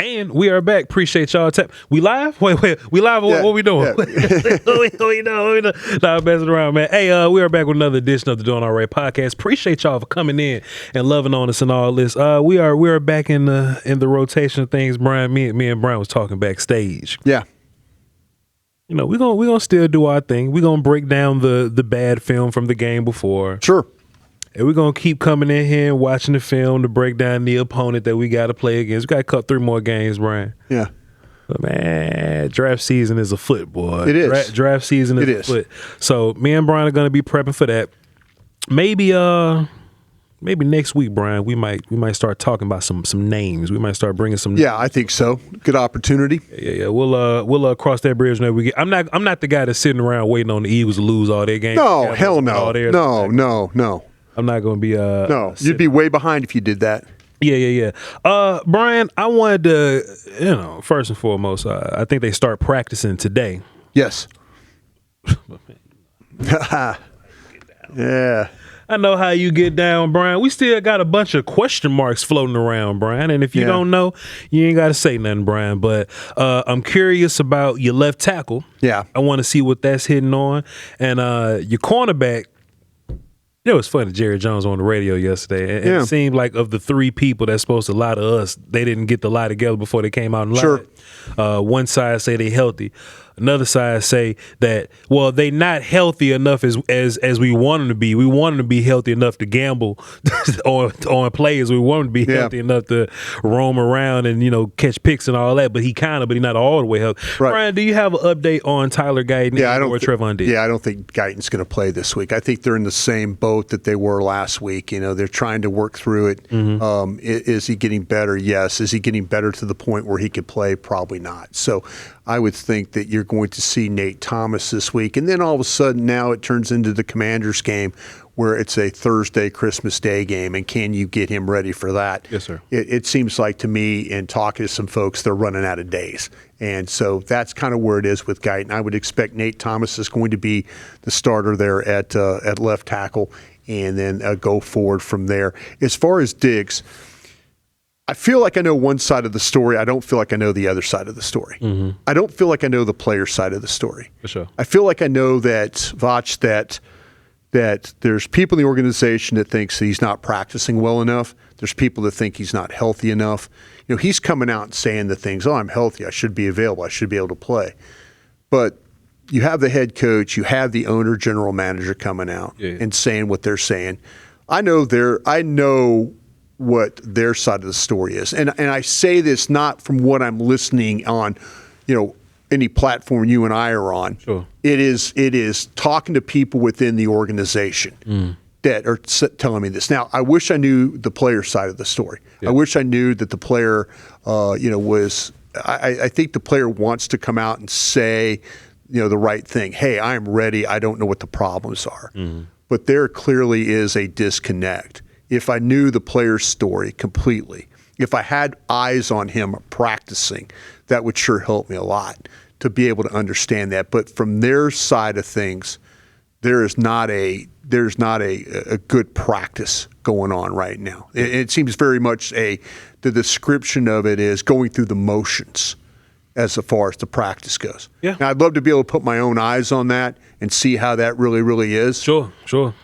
And we are back. Appreciate y'all. We live? Wait. We live? Yeah, what we doing? Yeah. what we doing? Not messing around, man. Hey, we are back with another edition of the Doin Alright podcast. Appreciate y'all for coming in and loving on us and all this. We are back in the rotation of things. Brian, me and Brian was talking backstage. Yeah. You know, we're gonna still do our thing. We're gonna break down the bad film from the game before. Sure. And we're going to keep coming in here and watching the film to break down the opponent that we got to play against. We got to cut 3 more games, Brian. Yeah. But, man, draft season is afoot, boy. It is. Draft season is afoot. So me and Brian are going to be prepping for that. Maybe next week, Brian, we might start talking about some names. We might start bringing some Yeah, I think so. Good opportunity. Yeah. We'll cross that bridge whenever we get. I'm not the guy that's sitting around waiting on the Eagles to lose all their games. No, hell no. No. I'm not going to be no, you'd be way behind if you did that. Yeah. Brian, I wanted to, first and foremost, I think they start practicing today. Yes. Yeah. I know how you get down, Brian. We still got a bunch of question marks floating around, Brian. And if you don't know, you ain't got to say nothing, Brian. But I'm curious about your left tackle. Yeah. I want to see what that's hitting on. And your cornerback. It was funny, Jerry Jones on the radio yesterday, and it seemed like of the 3 people that's supposed to lie to us, they didn't get the lie together before they came out and lied. Sure. One side say they healthy. Another side say that, well, they not healthy enough as we want them to be. We want them to be healthy enough to gamble on players. We want them to be healthy enough to roam around and, catch picks and all that, but he not all the way healthy. Right. Brian, do you have an update on Tyler Guyton or Trevon Diggs? Yeah, I don't think Guyton's going to play this week. I think they're in the same boat that they were last week. They're trying to work through it. Mm-hmm. Is he getting better? Yes. Is he getting better to the point where he could play? Probably not. So I would think that you're going to see Nate Thomas this week. And then all of a sudden now it turns into the Commanders game where it's a Thursday, Christmas Day game. And can you get him ready for that? Yes, sir. It seems like to me, and talking to some folks, they're running out of days. And so that's kind of where it is with Guyton. I would expect Nate Thomas is going to be the starter there at left tackle and then go forward from there. As far as Diggs, I feel like I know one side of the story. I don't feel like I know the other side of the story. Mm-hmm. I don't feel like I know the player side of the story. For sure. I feel like I know that Voch, that there's people in the organization that thinks that he's not practicing well enough. There's people that think he's not healthy enough. He's coming out and saying the things, I'm healthy, I should be available, I should be able to play. But you have the head coach, you have the owner, general manager coming out and saying what they're saying. I know what their side of the story is. And I say this not from what I'm listening on, any platform you and I are on. Sure. It is talking to people within the organization that are telling me this. Now, I wish I knew the player side of the story. Yeah. I wish I knew that the player, was – I think the player wants to come out and say, the right thing. Hey, I'm ready. I don't know what the problems are. Mm-hmm. But there clearly is a disconnect. If I knew the player's story completely, if I had eyes on him practicing, that would sure help me a lot to be able to understand that. But from their side of things, there's not a good practice going on right now. It seems very much the description of it is going through the motions as far as the practice goes. Yeah. Now, I'd love to be able to put my own eyes on that and see how that really, really is. Sure.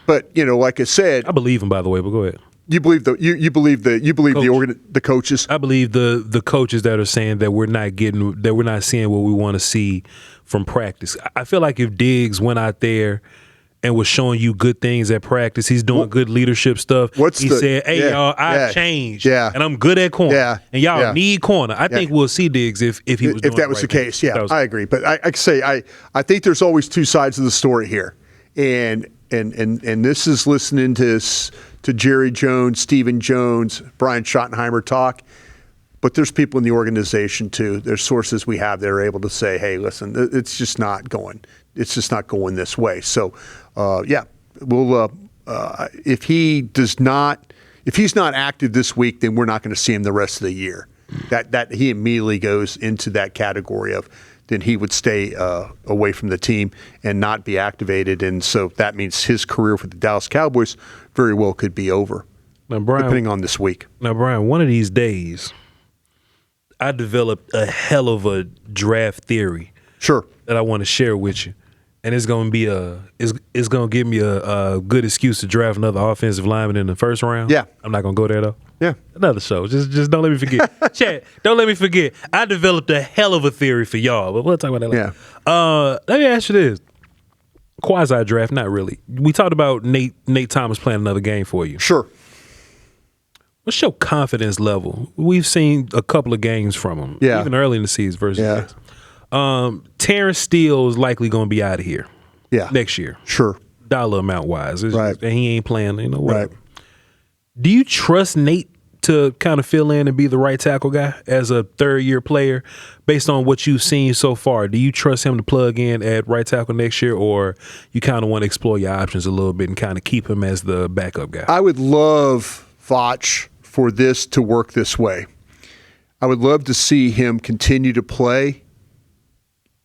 But like I said, I believe him, by the way. But go ahead. You believe the coaches. I believe the coaches that are saying that we're not seeing what we want to see from practice. I feel like if Diggs went out there and was showing you good things at practice, he's doing good leadership stuff. He said, "Hey, y'all, I've changed, and I'm good at corner, and y'all need corner." I think we'll see Diggs if he was doing that was right the case. thing. I agree. But I think there's always 2 sides of the story here, and this is listening to Jerry Jones, Stephen Jones, Brian Schottenheimer talk. But there's people in the organization too. There's sources we have that are able to say, "Hey, listen, it's just not going. It's just not going this way." So, we'll. If he's not active this week, then we're not going to see him the rest of the year. That he immediately goes into that category of then he would stay away from the team and not be activated, and so that means his career for the Dallas Cowboys very well could be over. Now, Brian, depending on this week. Now, Brian, one of these days, I developed a hell of a draft theory. Sure. That I want to share with you. And it's gonna be it's gonna give me a good excuse to draft another offensive lineman in the first round. Yeah. I'm not gonna go there though. Yeah. Another show. Just don't let me forget. Chat, don't let me forget. I developed a hell of a theory for y'all, but we'll talk about that later. Yeah. Let me ask you this. Quasi draft, not really. We talked about Nate Thomas playing another game for you. Sure. What's your confidence level? We've seen a couple of games from him, even early in the season versus this. Terrence Steele is likely going to be out of here next year. Sure. Dollar amount wise. Right. And he ain't playing, whatever. Right. Do you trust Nate to kind of fill in and be the right tackle guy as a third-year player based on what you've seen so far? Do you trust him to plug in at right tackle next year, or you kind of want to explore your options a little bit and kind of keep him as the backup guy? I would love Voch for this to work this way. I would love to see him continue to play.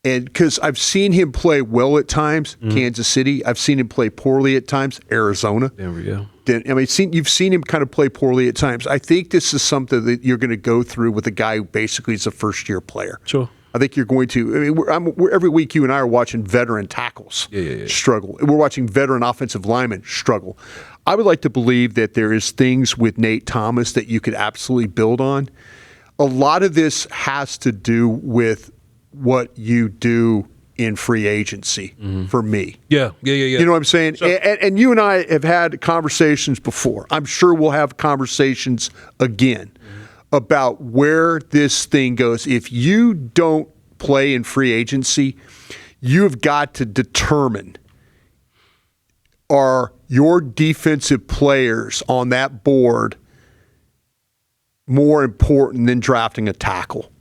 And because I've seen him play well at times, Kansas City. I've seen him play poorly at times, Arizona. There we go. You've seen him kind of play poorly at times. I think this is something that you're going to go through with a guy who basically is a first-year player. Sure. I think you're going to. Every week you and I are watching veteran tackles struggle. We're watching veteran offensive linemen struggle. I would like to believe that there is things with Nate Thomas that you could absolutely build on. A lot of this has to do with what you do in free agency for me. Yeah. You know what I'm saying? Sure. And you and I have had conversations before. I'm sure we'll have conversations again about where this thing goes. If you don't play in free agency, you've got to determine, are your defensive players on that board more important than drafting a tackle?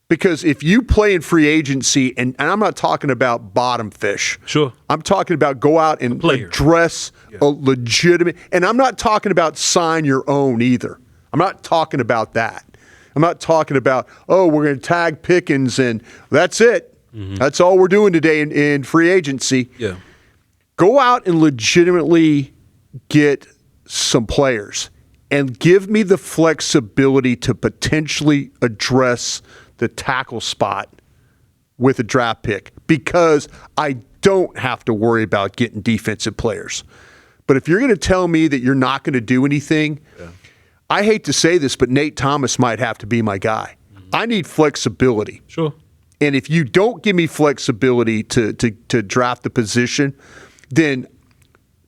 Because if you play in free agency, and I'm not talking about bottom fish. Sure. I'm talking about go out and address a legitimate, and I'm not talking about sign your own either. I'm not talking about that. I'm not talking about, we're going to tag Pickens and that's it. That's all we're doing today in free agency. Yeah. Go out and legitimately get some players and give me the flexibility to potentially address the tackle spot with a draft pick, because I don't have to worry about getting defensive players. But if you're going to tell me that you're not going to do anything, I hate to say this, but Nate Thomas might have to be my guy. I need flexibility. Sure. And if you don't give me flexibility to draft the position, then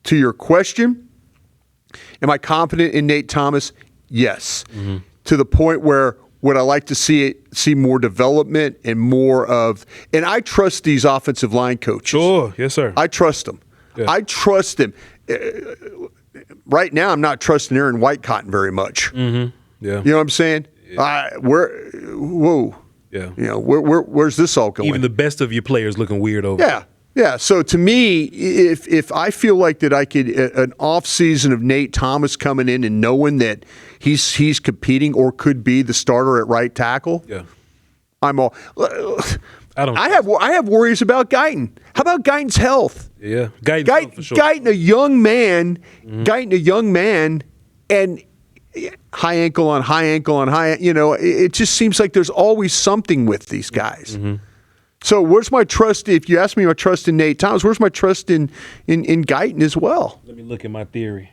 to your question, am I confident in Nate Thomas? Yes. To the point where would I like to see more development and more of, and I trust these offensive line coaches. Sure, yes, sir. I trust them. Yeah. I trust them. Right now, I'm not trusting Aaron Whitecotton very much. Yeah, you know what I'm saying? Yeah. Yeah. You know, where's this all going? Even the best of your players looking weird over. Yeah. Yeah, so to me, if I feel like that I could, an off season of Nate Thomas coming in and knowing that he's competing or could be the starter at right tackle, I'm all. I have worries about Guyton. How about Guyton's health? Yeah, Guyton, for sure. Guyton, a young man, and high ankle on high ankle on high. You know, it just seems like there's always something with these guys. So where's my trust? If you ask me my trust in Nate Thomas, where's my trust in Guyton as well? Let me look at my theory,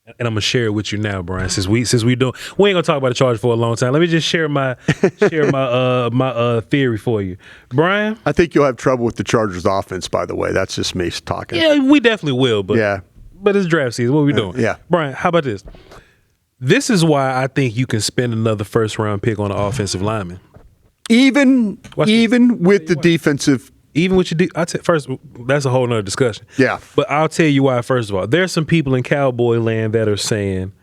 and I'm gonna share it with you now, Brian. Since we ain't gonna talk about the Chargers for a long time. Let me just share my my theory for you, Brian. I think you'll have trouble with the Chargers offense. By the way, that's just me talking. Yeah, we definitely will. But it's draft season. What are we doing? Brian, how about this? This is why I think you can spend another first round pick on an offensive lineman. Even with the defensive. Even with your first, that's a whole nother discussion. Yeah. But I'll tell you why, first of all. There's some people in Cowboy land that are saying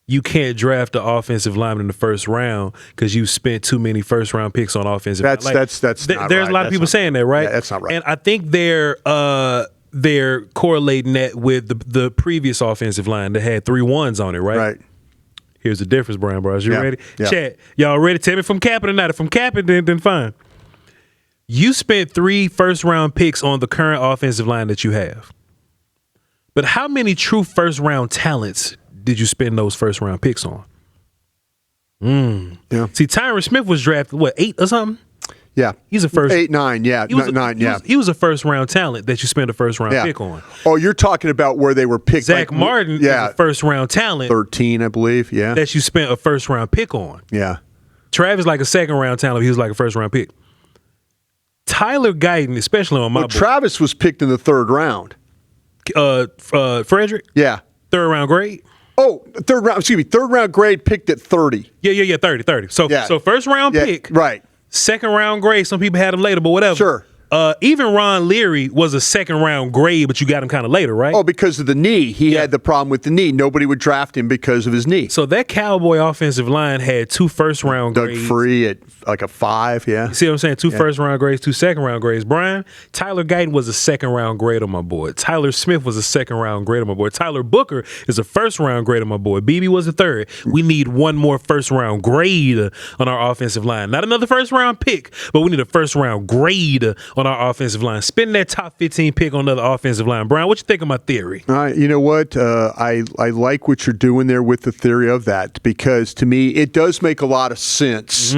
you can't draft the offensive lineman in the first round because you spent too many first round picks on offensive. That's not there's right. A lot of people saying that, right? Yeah, that's not right. And I think they're correlating that with the previous offensive line that had 3 1s on it, right? Right. Here's the difference, Bryan Broaddus. You ready? Yeah. Chat, y'all ready? Tell me if I'm capping or not. If I'm capping, then fine. You spent 3 first-round picks on the current offensive line that you have. But how many true first-round talents did you spend those first-round picks on? Yeah. See, Tyron Smith was drafted, what, 8 or something? Yeah. He's a first. 8, 9, yeah. 9, yeah. He was a first-round talent that you spent a first-round pick on. Oh, you're talking about where they were picked. Zach Martin is a first-round talent. 13, I believe, yeah. That you spent a first-round pick on. Yeah. Travis like a second-round talent. He was like a first-round pick. Tyler Guyton, especially on my board. Travis was picked in the 3rd round. Frederick? Yeah. 3rd-round grade? Oh, 3rd round grade picked at 30. Yeah, 30. So first-round pick. Right. Second-round grade. Some people had him later, but whatever. Sure. Even Ron Leary was a second-round grade, but you got him kind of later, right? Oh, because of the knee. He had the problem with the knee. Nobody would draft him because of his knee. So that Cowboy offensive line had 2 first-round grades. Doug Free at like a 5, yeah. You see what I'm saying? 2 first-round grades, 2 second-round grades. Brian, Tyler Guyton was a second-round grade on my board. Tyler Smith was a second-round grade on my board. Tyler Booker is a first-round grade on my board. BB was a 3rd. We need one more first-round grade on our offensive line. Not another first-round pick, but we need a first-round grade on our offensive line. Spend that top 15 pick on another offensive line. Brian, what you think of my theory? You know what? I like what you're doing there with the theory of that, because to me it does make a lot of sense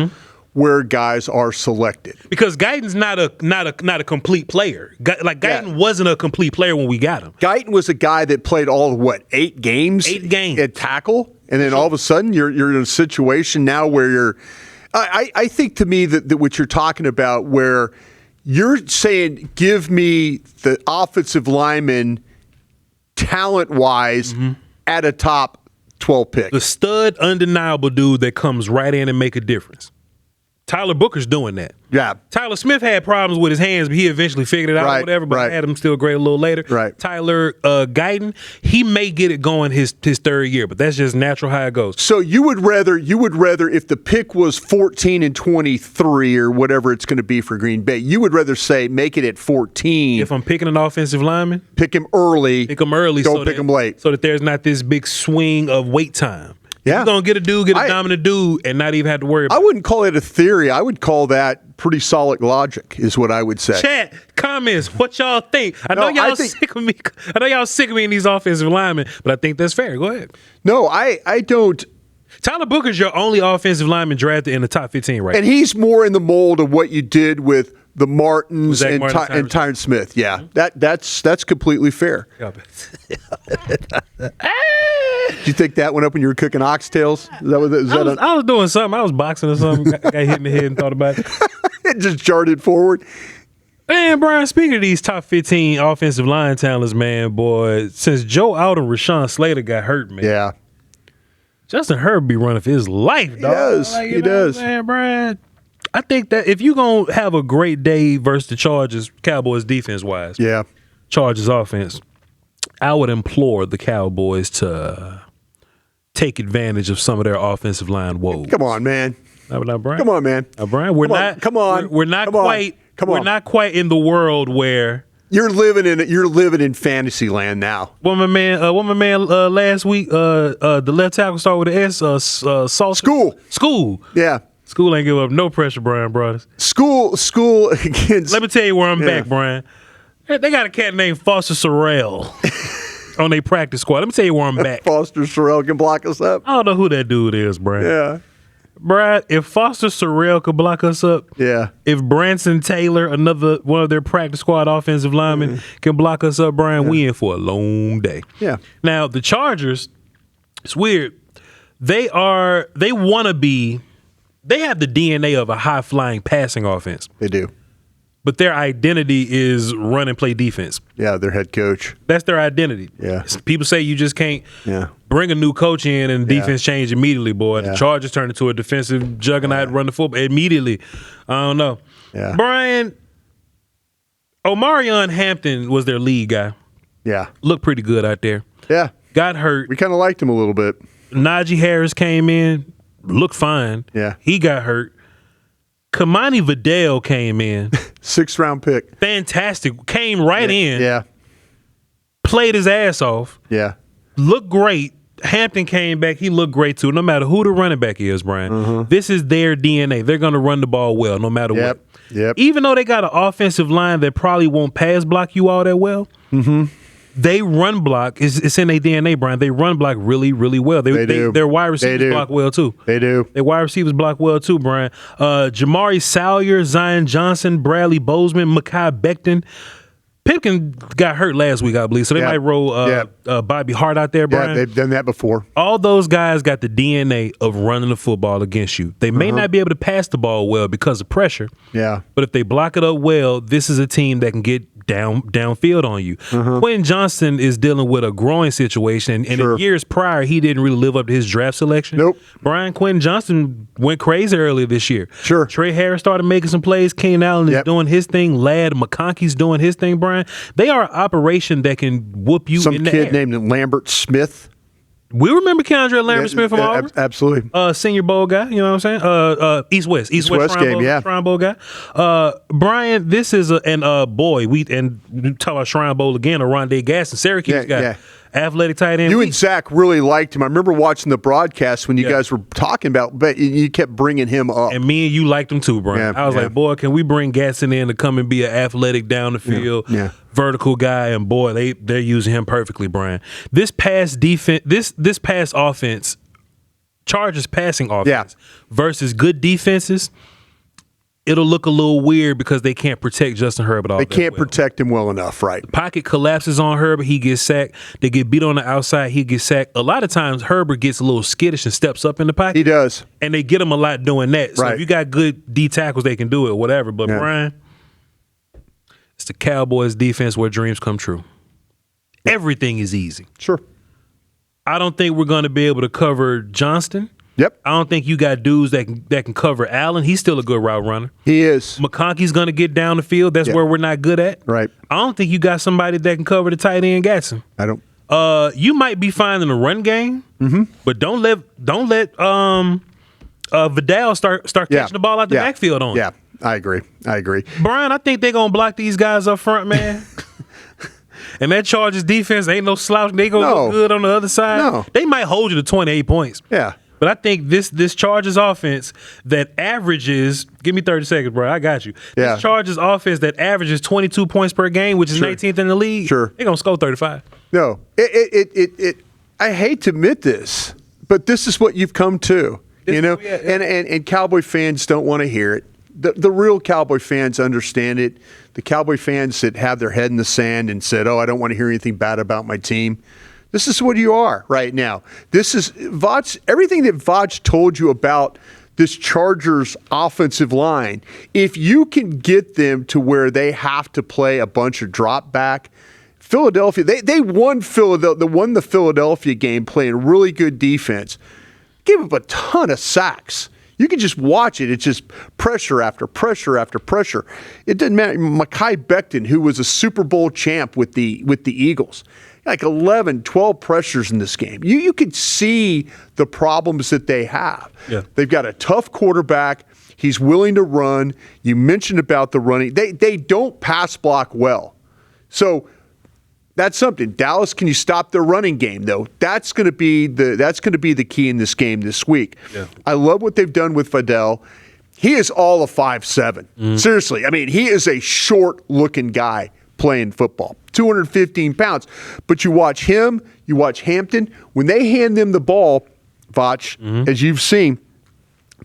where guys are selected. Because Guyton's not a complete player. Guyton wasn't a complete player when we got him. Guyton was a guy that played all 8 games? 8 games at tackle, and then all of a sudden you're in a situation now where you're. I think to me that what you're talking about where. You're saying, give me the offensive lineman talent-wise at a top 12 pick. The stud, undeniable dude that comes right in and make a difference. Tyler Booker's doing that. Yeah. Tyler Smith had problems with his hands, but he eventually figured it out or whatever, but I had him still great a little later. Right. Tyler Guyton, he may get it going his 3rd year, but that's just natural how it goes. So you would rather if the pick was 14 and 23 or whatever it's going to be for Green Bay, you would rather say make it at 14. If I'm picking an offensive lineman, pick him early. Don't pick him late. So that there's not this big swing of wait time. Yeah. You're going to get a dominant dude and not even have to worry about it. I wouldn't call it a theory. I would call that pretty solid logic is what I would say. Chat, comments, what y'all think? I know y'all sick of me. I know y'all sick of me in these offensive linemen, but I think that's fair. Go ahead. No, I don't. Tyler Booker's your only offensive lineman drafted in the top 15 right now. And he's more in the mold of what you did with the Martins and Tyron Smith. Yeah, that's completely fair. Did you think that went up when you were cooking oxtails? I was doing something. I was boxing or something. Got hit in the head and thought about it. It just charted forward. Man, Brian, speaking of these top 15 offensive line talents, man, boy, since Joe Out and Rashawn Slater got hurt, man. Yeah. Justin Herbert be running for his life, dog. He does. Man, Brian. I think that if you're going to have a great day versus the Chargers, Cowboys defense-wise, Chargers offense, I would implore the Cowboys to take advantage of some of their offensive line woes. Come on, man. Now, Brian. Come on, man. Now, Brian, we're not quite in the world where you're living in fantasy land now. What my man last week, the left tackle started with an S. School. Yeah. School ain't give up no pressure, Bryan Broaddus. School against. Let me tell you where I'm back, Brian. They got a cat named Foster Sorrell on their practice squad. Let me tell you where I'm back. Foster Sorrell can block us up. I don't know who that dude is, Brian. Yeah. Brian, if Foster Sorrell could block us up, if Branson Taylor, another one of their practice squad offensive linemen, can block us up, Brian, we in for a long day. Yeah. Now, the Chargers, it's weird. They have the DNA of a high-flying passing offense. They do. But their identity is run and play defense. Yeah, their head coach. That's their identity. Yeah. People say you just can't bring a new coach in and defense change immediately, boy. The Chargers turned into a defensive juggernaut, run the football immediately. I don't know. Yeah. Brian, Omarion Hampton was their lead guy. Yeah. Looked pretty good out there. Yeah. Got hurt. We kind of liked him a little bit. Najee Harris came in, looked fine. Yeah. He got hurt. Kamani Vidal came in. 6th round pick. Fantastic. Came right in. Yeah. Played his ass off. Yeah. Looked great. Hampton came back. He looked great too. No matter who the running back is, Brian. This is their DNA. They're going to run the ball well no matter what. Yep. Even though they got an offensive line that probably won't pass block you all that well, They run block. It's in their DNA, Brian. They run block really, really well. They do. Their wide receivers block well too. They do. Their wide receivers block well too, Brian. Jamari Salyer, Zion Johnson, Bradley Bozeman, Mekhi Becton. Pipkin got hurt last week, I believe, so they might roll Bobby Hart out there, Brian. Yeah, they've done that before. All those guys got the DNA of running the football against you. They may not be able to pass the ball well because of pressure. Yeah. But if they block it up well, this is a team that can get downfield on you. Quentin Johnston is dealing with a growing situation, and in years prior, he didn't really live up to his draft selection. Nope. Brian Quentin Johnston went crazy earlier this year. Sure. Trey Harris started making some plays. Keenan Allen is doing his thing. Ladd McConkey's doing his thing, Brian. They are an operation that can whoop you in the air. Some kid named Lambert Smith. We remember Keandre Lambert Smith from Auburn. Absolutely. Senior Bowl guy, you know what I'm saying? East-West Shrine Bowl guy. Brian, this is we talk about Shrine Bowl again, Rondé Gaston, Syracuse guy. Yeah. Athletic tight end. You and Zach really liked him. I remember watching the broadcast when you guys were talking about, but you kept bringing him up. And me and you liked him too, Brian. I was like, boy, can we bring Gaston in to come and be an athletic down the field, vertical guy? And boy, they're using him perfectly, Brian. This pass defense, this pass offense, Chargers passing offense versus good defenses. It'll look a little weird because they can't protect Justin Herbert all that well. They can't protect him well enough, right? The pocket collapses on Herbert. He gets sacked. They get beat on the outside. He gets sacked. A lot of times, Herbert gets a little skittish and steps up in the pocket. He does. And they get him a lot doing that. So if you got good D tackles, they can do it, whatever. But, Brian, it's the Cowboys defense where dreams come true. Everything is easy. Sure. I don't think we're going to be able to cover Johnston. Yep. I don't think you got dudes that can cover Allen. He's still a good route runner. He is. McConkey's going to get down the field. That's where we're not good at. Right. I don't think you got somebody that can cover the tight end Gatson. I don't. You might be fine in the run game, but don't let Vidal start catching the ball out the backfield on. Yeah, I agree. Brian, I think they're going to block these guys up front, man. And that Chargers defense ain't no slouch. They going to look good on the other side. No. They might hold you to 28 points. Yeah. But I think this Chargers offense that averages, give me 30 seconds, bro. I got you. Yeah. This Chargers offense that averages 22 points per game, which is 19th in the league. Sure. They're going to score 35. No. I hate to admit this, but this is what you've come to. And Cowboy fans don't want to hear it. The real Cowboy fans understand it. The Cowboy fans that have their head in the sand and said, I don't want to hear anything bad about my team. This is what you are right now. This is Voch. Everything that Voch told you about this Chargers offensive line, if you can get them to where they have to play a bunch of drop back, Philadelphia, they won the Philadelphia game playing really good defense. Gave up a ton of sacks. You can just watch it. It's just pressure after pressure after pressure. It didn't matter. Mekhi Becton, who was a Super Bowl champ with the Eagles, like 11, 12 pressures in this game. You could see the problems that they have. Yeah. They've got a tough quarterback. He's willing to run. You mentioned about the running. They don't pass block well. So that's something. Dallas, can you stop their running game though? That's going to be the key in this game this week. Yeah. I love what they've done with Vidal. He is all of 5'7". Seriously. I mean, he is a short-looking guy playing football. 215 pounds. But you watch him, you watch Hampton, when they hand them the ball, Voch, as you've seen,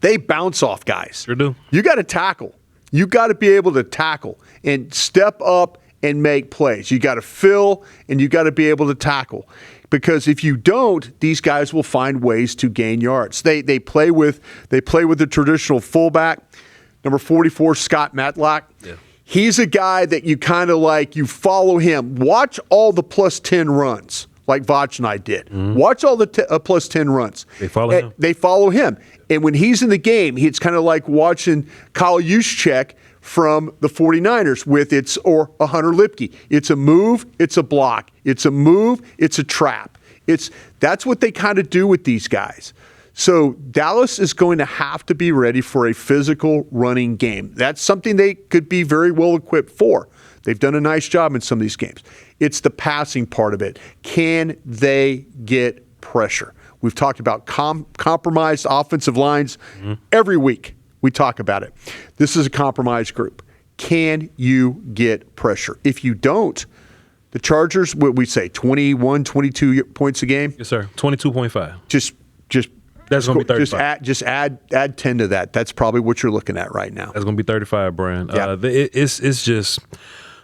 they bounce off guys. Sure do. You got to tackle. You got to be able to tackle and step up and make plays. You got to fill and you got to be able to tackle. Because if you don't, these guys will find ways to gain yards. They play with the traditional fullback, number 44, Scott Matlock. Yeah. He's a guy that you kind of like, you follow him. Watch all the plus 10 runs like Voch and I did. Watch all the plus 10 runs. They follow him. They follow him. And when he's in the game, it's kind of like watching Kyle Juszczyk from the 49ers or a Hunter Lipke. It's a move, it's a block. It's a move, it's a trap. That's what they kind of do with these guys. So Dallas is going to have to be ready for a physical running game. That's something they could be very well equipped for. They've done a nice job in some of these games. It's the passing part of it. Can they get pressure? We've talked about compromised offensive lines every week. We talk about it. This is a compromised group. Can you get pressure? If you don't, The Chargers, what we say, 21, 22 points a game? Yes, sir. 22.5. Just That's going to be 35. Just add 10 to that. That's probably what you're looking at right now. That's going to be 35, Brian. Yeah. It's just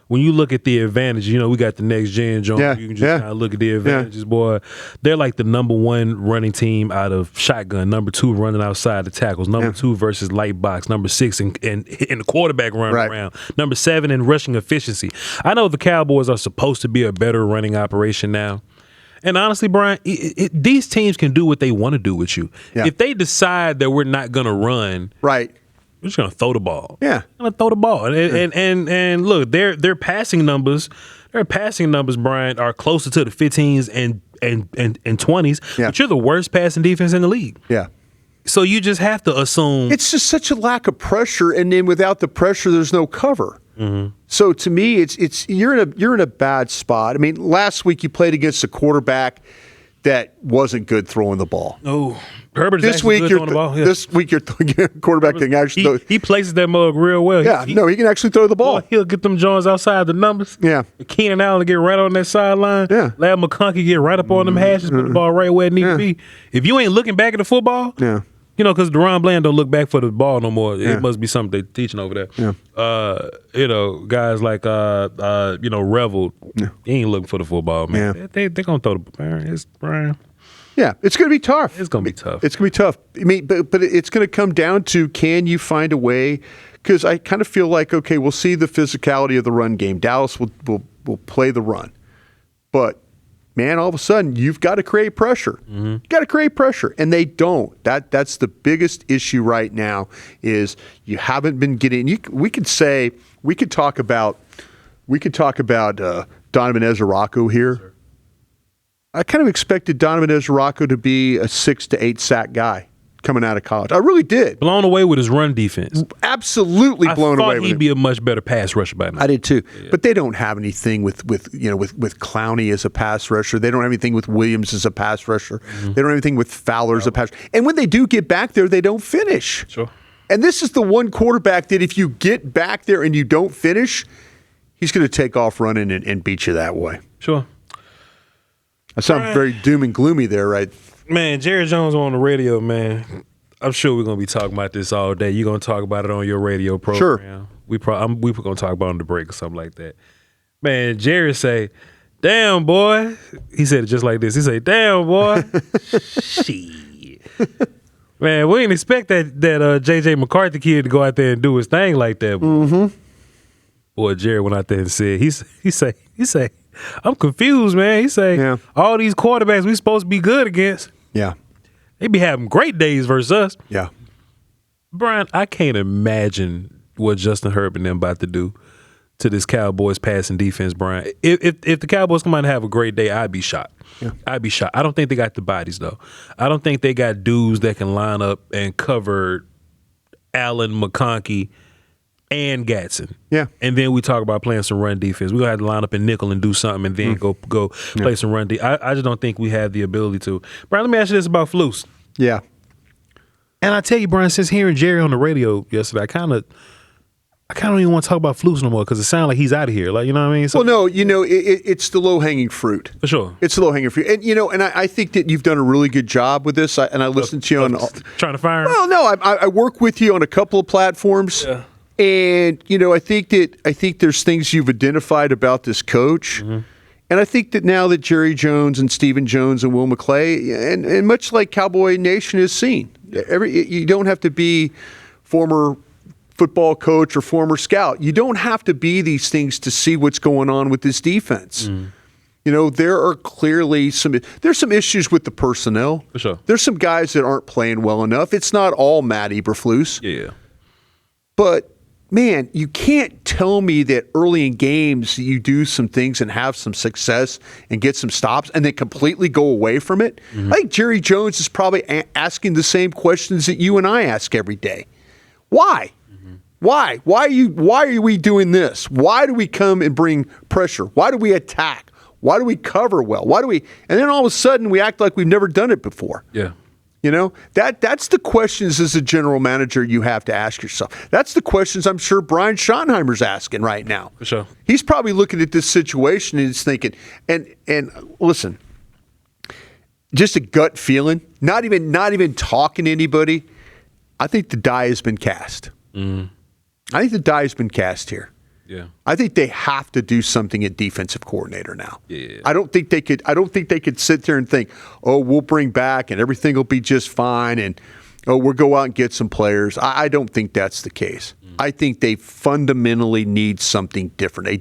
when you look at the advantage, we got the next gen, John. Yeah. You can just kind of look at the advantages, boy. They're like the number one running team out of shotgun, number two running outside the tackles, number two versus light box, number six in the quarterback run around, number 7 in rushing efficiency. I know the Cowboys are supposed to be a better running operation now. And honestly, Brian, these teams can do what they want to do with you. Yeah. If they decide that we're not going to run, right, we're just going to throw the ball. Yeah, going to throw the ball. And look, their passing numbers, Brian, are closer to the 15s and 20s. Yeah. But you're the worst passing defense in the league. Yeah. So you just have to assume it's just such a lack of pressure, and then without the pressure, there's no cover. Mm-hmm. So to me, it's you're in a bad spot. I mean, last week you played against a quarterback that wasn't good throwing the ball. Oh, Herbert this week you're throwing the ball. Yeah. This week you're quarterback that can actually he places that mug real well. Yeah, he can actually throw the ball. He'll get them Jones outside the numbers. Yeah, Keenan Allen get right on that sideline. Yeah, Lad McConkey get right up on them hashes, put the ball right where it needs to be. If you ain't looking back at the football, because Deron Bland don't look back for the ball no more. It must be something they're teaching over there. Yeah. Guys like Revel, he ain't looking for the football, man. Yeah. They're gonna throw the It's Brian. Yeah, it's gonna be tough. It's gonna be tough. It's gonna be tough. I mean, but it's gonna come down to, can you find a way? Because I kind of feel like, okay, we'll see the physicality of the run game. Dallas will play the run, but man, all of a sudden you've got to create pressure. Mm-hmm. You got to create pressure, and they don't. That's the biggest issue right now. Is you haven't been getting. We could talk about Donovan Ezeracco here. Sure. I kind of expected Donovan Ezeracco to be a 6 to 8 sack guy coming out of college. I really did. Blown away with his run defense. Absolutely blown away with him. I thought he'd be a much better pass rusher by now. I did too. Yeah. But they don't have anything with Clowney as a pass rusher. They don't have anything with Williams as a pass rusher. Mm-hmm. They don't have anything with Fowler as a pass rusher. And when they do get back there, they don't finish. Sure. And this is the one quarterback that if you get back there and you don't finish, he's going to take off running and beat you that way. Sure. I sound very doom and gloomy there, right? Man, Jerry Jones on the radio, man. I'm sure we're going to be talking about this all day. You're going to talk about it on your radio program. Sure. We're going to talk about it on the break or something like that. Man, Jerry say, damn, boy. He said it just like this. He say, damn, boy. Shit. Man, we didn't expect that J.J. McCarthy kid to go out there and do his thing like that. Mm-hmm. Boy, Jerry went out there and said, he say, I'm confused, man. He say, all these quarterbacks we supposed to be good against. Yeah. They be having great days versus us. Yeah. Brian, I can't imagine what Justin Herbert and them about to do to this Cowboys passing defense, Brian. If the Cowboys come out and have a great day, I'd be shocked. Yeah. I'd be shocked. I don't think they got the bodies, though. I don't think they got dudes that can line up and cover Allen, McConkey, and Guyton. Yeah. And then we talk about playing some run defense. We're going to have to line up in nickel and do something and then go play some run defense. I just don't think we have the ability to. Brian, let me ask you this about Flus. Yeah. And I tell you, Brian, since hearing Jerry on the radio yesterday, I kind of don't even want to talk about Flus no more because it sounds like he's out of here. Like, you know what I mean? So, well, no, it's the low-hanging fruit. For sure. It's the low-hanging fruit. And, I think that you've done a really good job with this. I listened to you on trying to fire him? Well, no, I work with you on a couple of platforms. Yeah. And, I think there's things you've identified about this coach. Mm-hmm. And I think that now that Jerry Jones and Stephen Jones and Will McClay, and much like Cowboy Nation has seen, you don't have to be former football coach or former scout. You don't have to be these things to see what's going on with this defense. Mm. There are clearly there's some issues with the personnel. For sure. There's some guys that aren't playing well enough. It's not all Matt Eberflus. Yeah. But man, you can't tell me that early in games you do some things and have some success and get some stops and then completely go away from it. Mm-hmm. I think Jerry Jones is probably asking the same questions that you and I ask every day. Why? Mm-hmm. Why? Why are we doing this? Why do we come and bring pressure? Why do we attack? Why do we cover well? And then all of a sudden we act like we've never done it before. Yeah. You know, that's the questions as a general manager you have to ask yourself. That's the questions I'm sure Brian Schottenheimer's asking right now. For sure. He's probably looking at this situation and he's thinking, and listen, just a gut feeling, not even talking to anybody. I think the die has been cast. I think the die has been cast here. Yeah. I think they have to do something at defensive coordinator now. Yeah. I don't think they could sit there and think, oh, we'll bring back and everything will be just fine and we'll go out and get some players. I don't think that's the case. I think they fundamentally need something different, a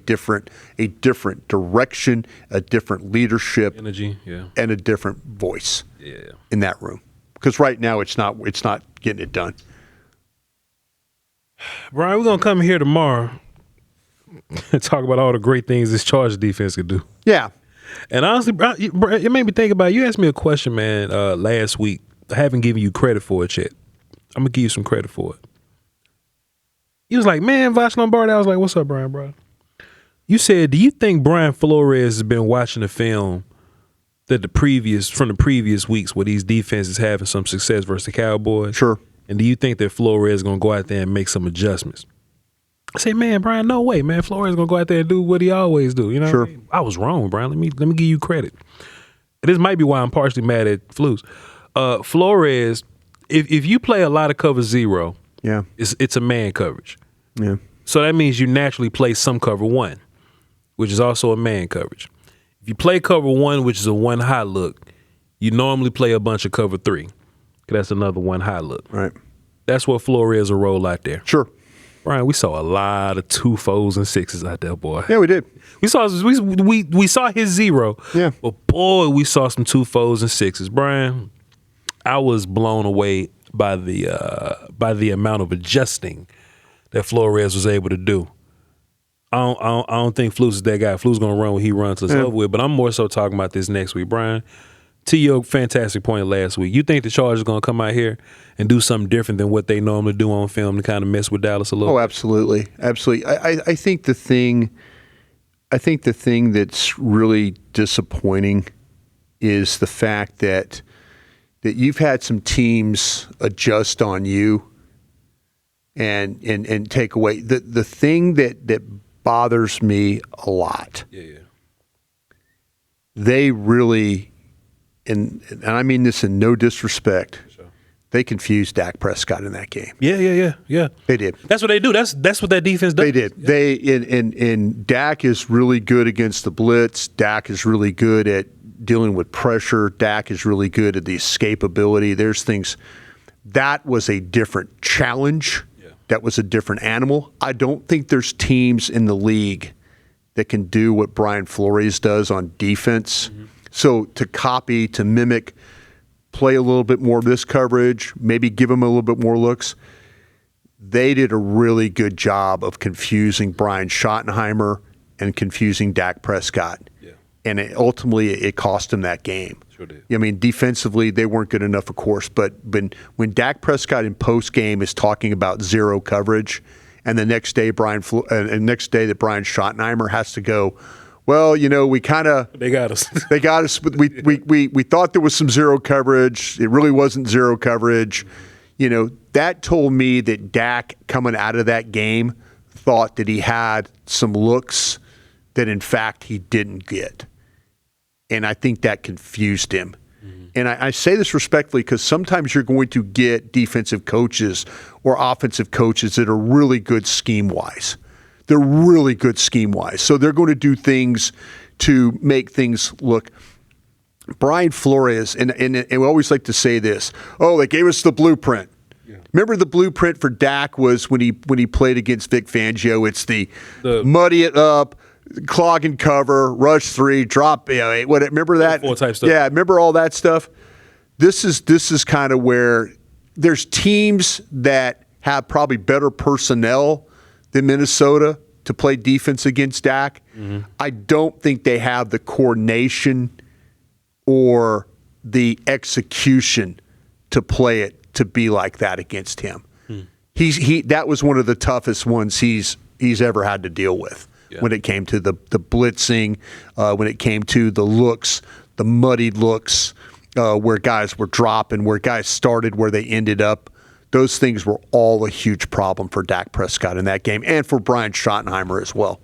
different direction, a different leadership, Energy, yeah. and a different voice Yeah. in that room. Because right now it's not getting it done. Brian, we're gonna come here tomorrow and talk about all the great things this Chargers defense could do. Yeah. And honestly, bro, it made me think about it. You asked me a question, man, last week. I haven't given you credit for it yet. I'm gonna give you some credit for it. You was like, man, Voch Lombardi. I was like, what's up, Bryan Broaddus? You said, do you think Brian Flores has been watching the film that from the previous weeks where these defenses having some success versus the Cowboys? Sure. And do you think that Flores is gonna go out there and make some adjustments? I say, man, Brian, no way, man. Flores is gonna go out there and do what he always do. You know, Sure. what I mean? I was wrong, Brian. Let me give you credit. And this might be why I'm partially mad at Flus. Flores, if you play a lot of cover zero, Yeah. it's a man coverage. Yeah. So that means you naturally play some cover one, which is also a man coverage. If you play cover one, which is a one high look, you normally play a bunch of cover three, because that's another one high look. Right. That's what Flores will roll out there. Sure. Brian, we saw a lot of 2 4s and 6s out there, boy. Yeah, we did. We saw his zero. Yeah. But boy, we saw some 2 4s and 6s. Brian, I was blown away by the amount of adjusting that Flores was able to do. I don't think Flus is that guy. Flus gonna run when he runs till it's over with. But I'm more so talking about this next week, Brian. To your fantastic point last week, you think the Chargers are gonna come out here and do something different than what they normally do on film to kind of mess with Dallas a little? Oh, absolutely, absolutely. I think the thing that's really disappointing is the fact that you've had some teams adjust on you and take away the thing that bothers me a lot. Yeah. They really, and I mean this in no disrespect, Sure. they confused Dak Prescott in that game. Yeah. They did. That's what they do. That's what that defense does. They did. Yeah. And Dak is really good against the blitz. Dak is really good at dealing with pressure. Dak is really good at the escapability. There's things. That was a different challenge. Yeah. That was a different animal. I don't think there's teams in the league that can do what Brian Flores does on defense. Mm-hmm. So to copy, to mimic, play a little bit more of this coverage, maybe give him a little bit more looks. They did a really good job of confusing Brian Schottenheimer and confusing Dak Prescott. Yeah. And ultimately, it cost him that game. Sure did. I mean, defensively, they weren't good enough, of course. But when Dak Prescott in post game is talking about zero coverage, and the next day that Brian Schottenheimer has to go, well, you know, we kind of They got us. they got us. We thought there was some zero coverage. It really wasn't zero coverage. You know, that told me that Dak coming out of that game thought that he had some looks that in fact he didn't get. And I think that confused him. Mm-hmm. And I say this respectfully because sometimes you're going to get defensive coaches or offensive coaches that are really good scheme-wise. They're really good scheme-wise. So they're going to do things to make things look. Brian Flores, and we always like to say this, they gave us the blueprint. Yeah. Remember the blueprint for Dak was when he played against Vic Fangio, it's the muddy it up, clog and cover, rush 3, drop. Remember that? 4 type stuff. Yeah, remember all that stuff? This is kind of where there's teams that have probably better personnel than Minnesota to play defense against Dak. Mm-hmm. I don't think they have the coordination or the execution to play it to be like that against him. That was one of the toughest ones he's ever had to deal with. Yeah. When it came to the blitzing, when it came to the looks, the muddied looks, where guys were dropping, where guys started, where they ended up. Those things were all a huge problem for Dak Prescott in that game, and for Brian Schottenheimer as well.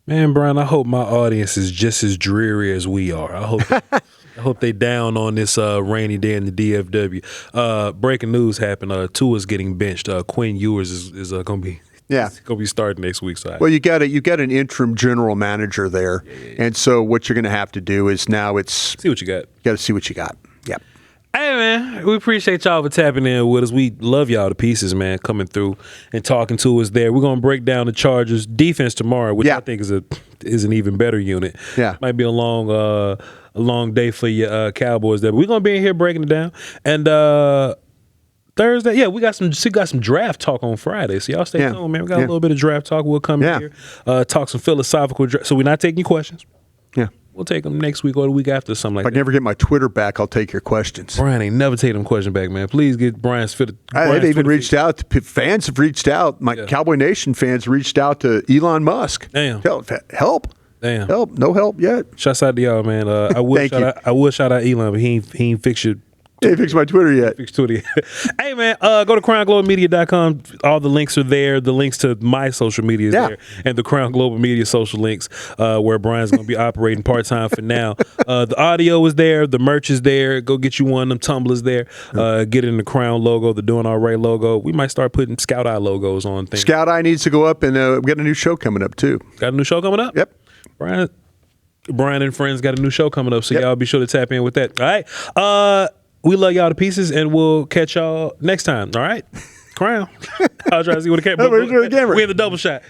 Man, Brian, I hope my audience is just as dreary as we are. I hope they down on this rainy day in the DFW. Breaking news happened. Tua's getting benched. Quinn Ewers is going to be starting next week. So well, you got an interim general manager there, and so what you're going to have to do is now see what you got. You got to see what you got. Yep. Hey, man, we appreciate y'all for tapping in with us. We love y'all to pieces, man, coming through and talking to us there. We're going to break down the Chargers defense tomorrow, which I think is an even better unit. Yeah. Might be a long day for your Cowboys there. But we're going to be in here breaking it down. And Thursday, we got some draft talk on Friday. So y'all stay tuned, man. We got a little bit of draft talk. We'll come in here, talk some philosophical draft. So we're not taking your questions. Yeah. We'll take them next week or the week after, something like that. If I never get my Twitter back, I'll take your questions. Brian ain't never taking them questions back, man. Please get Brian's fit. They've even reached out. Fans have reached out. My Cowboy Nation fans reached out to Elon Musk. Damn. Help. Damn. Help. No help yet. Shouts out to y'all, man. I will shout out Elon, but he ain't fixed your He ain't fixed my Twitter yet. Hey, man, go to crownglobalmedia.com. All the links are there. The links to my social media is there. And the Crown Global Media social links, where Brian's going to be operating part-time for now. The audio is there. The merch is there. Go get you one of them tumblers there. Get in the Crown logo, the Doin Alright logo. We might start putting Scout Eye logos on things. Scout Eye needs to go up, and we got a new show coming up, too. Got a new show coming up? Yep. Brian and Friends got a new show coming up, so y'all be sure to tap in with that. All right. We love y'all to pieces, and we'll catch y'all next time. All right? Crown. I'll try to see what the camera. We in the double shot.